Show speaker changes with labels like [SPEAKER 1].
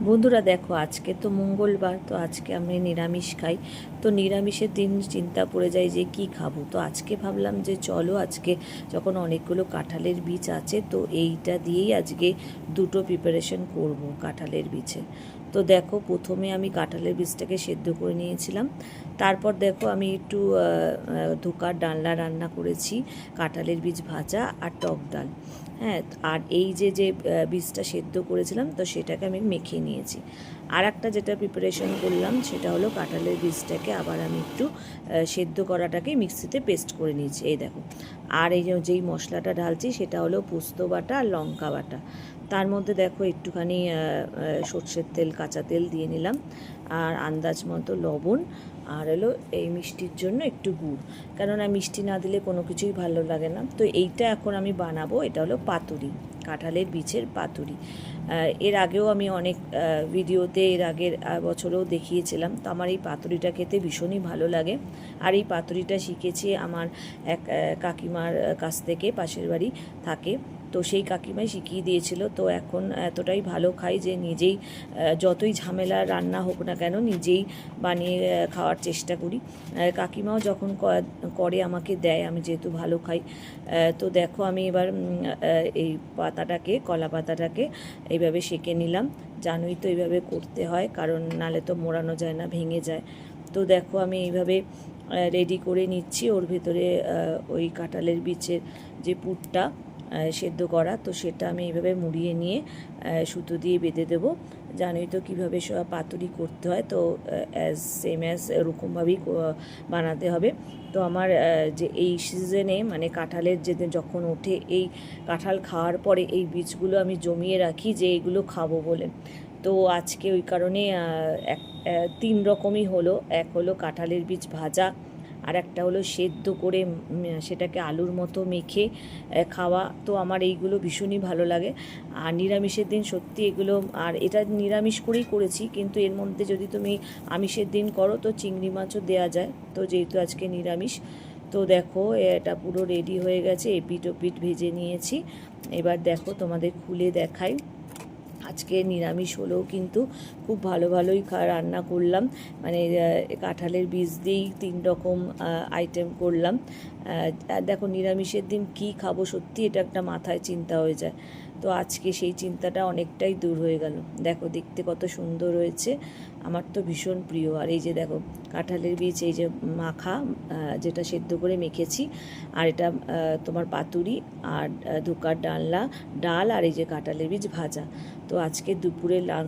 [SPEAKER 1] বন্ধুরা দেখো, আজকে তো মঙ্গলবার, তো আজকে আমি নিরামিষ খাই। তো নিরামিষের দিন চিন্তা পড়ে যায় যে কি খাবো। তো আজকে ভাবলাম যে চলো আজকে যখন অনেকগুলো কাঁঠালের বীজ আছে, তো এইটা দিয়েই আজকে দুটো প্রিপারেশন করব কাঁঠালের বীজে। তো দেখো, প্রথমে আমি কাঁঠালের বীজটাকে সেদ্ধ করে নিয়েছিলাম। তারপর দেখো আমি একটু ধোকার ডালনা রান্না করেছি, কাঁঠালের বীজ ভাজা আর টক ডাল। হ্যাঁ, আর এই যে যে বীজটা সেদ্ধ করেছিলাম, তো সেটাকে আমি মেখে নিয়েছি। আর একটা যেটা প্রিপারেশন করলাম সেটা হলো কাঁঠালের বীজটাকে আবার আমি একটু সেদ্ধ করাটাকে মিক্সিতে পেস্ট করে নিয়েছি, এই দেখো। আর এই যেই মশলাটা ঢালছি সেটা হলো পোস্ত বাটা আর লঙ্কা বাটা। তার মধ্যে দেখো একটুখানি সর্ষের তেল, কাঁচা তেল দিয়ে নিলাম, আর আন্দাজ মতো লবণ, আর হলো এই মিষ্টির জন্য একটু গুড়, কেননা মিষ্টি না দিলে কোনো কিছুই ভালো লাগে না। তো এইটা এখন আমি বানাবো, এটা হলো পাতুরি, কাঁঠালের বীজের পাতুরি। এর আগেও আমি অনেক ভিডিওতে এর আগের বছরেও দেখিয়েছিলাম। তো আমার এই পাতুরিটা খেতে ভীষণই ভালো লাগে। আর এই পাতুরিটা শিখেছি আমার এক কাকিমার কাছ থেকে, পাশের বাড়ি থাকে, তো সেই কাকিমাই শিখিয়ে দিয়েছিল। তো এখন এতটাই ভালো খাই যে নিজেই যতই ঝামেলা রান্না হোক না কেন নিজেই বানিয়ে খাওয়ার চেষ্টা করি। কাকিমাও যখন করে আমাকে দেয়, আমি যেহেতু ভালো খাই। তো দেখো আমি এবার এই পাতাটাকে, কলা পাতাটাকে এইভাবে সেঁকে নিলাম। জানোই তো এইভাবে করতে হয়, কারণ নালে তো মোড়ানো যায় না, ভেঙে যায়। তো দেখো আমি এইভাবে রেডি করে নিচ্ছি। ওর ভেতরে ওই কাঁঠালের বীজের যে পুরটা সেদ্ধ করা, তো সেটা আমি এইভাবে মুড়িয়ে নিয়ে সুতো দিয়ে বেঁধে দেবো। জানোই তো কীভাবে সব পাতুরি করতে হয়, তো সেম এরকমভাবেই বানাতে হবে। তো আমার যে এই সিজনে মানে কাঁঠালের যে যখন ওঠে, এই কাঁঠাল খাওয়ার পরে এই বীজগুলো আমি জমিয়ে রাখি যে এইগুলো খাবো বলে। তো আজকে ওই কারণে তিন রকমই হলো। এক হলো কাঁঠালের বীজ ভাজা, আর একটা হলো সেদ্ধ করে সেটাকে আলুর মতো মেখে খাওয়া। তো আমার এইগুলো ভীষণই ভালো লাগে। আর নিরামিষের দিন সত্যি এগুলো, আর এটা নিরামিষ করেই করেছি, কিন্তু এর মধ্যে যদি তুমি আমিষের দিন করো তো চিংড়ি মাছও দেওয়া যায়। তো যেহেতু আজকে নিরামিষ, তো দেখো এটা পুরো রেডি হয়ে গেছে, এপিঠ ওপিঠ ভেজে নিয়েছি। এবার দেখো তোমাদের খুলে দেখাই। আজকে নিরামিষ হলেও কিন্তু খুব ভালোই রান্না করলাম। মানে কাঁঠালের বীজ দিয়েই 3 রকম আইটেম করলাম। দেখো নিরামিষের দিন কি খাবো, সত্যি এটা একটা মাথায় চিন্তা হয়ে যায়। তো আজকে সেই চিন্তাটা অনেকটাই দূর হয়ে গেল। দেখো দেখতে কত সুন্দর হয়েছে, আমার তো ভীষণ প্রিয়। আর এই যে দেখো কাঁঠালের বীজ, এই যে মাখা, যেটা সেদ্ধ করে মেখেছি, আর এটা তোমার পাতুরি, আর ধোকার ডাল, আর এই যে কাঁঠালের বীজ ভাজা। তো আজকে দুপুরে লাঞ্চ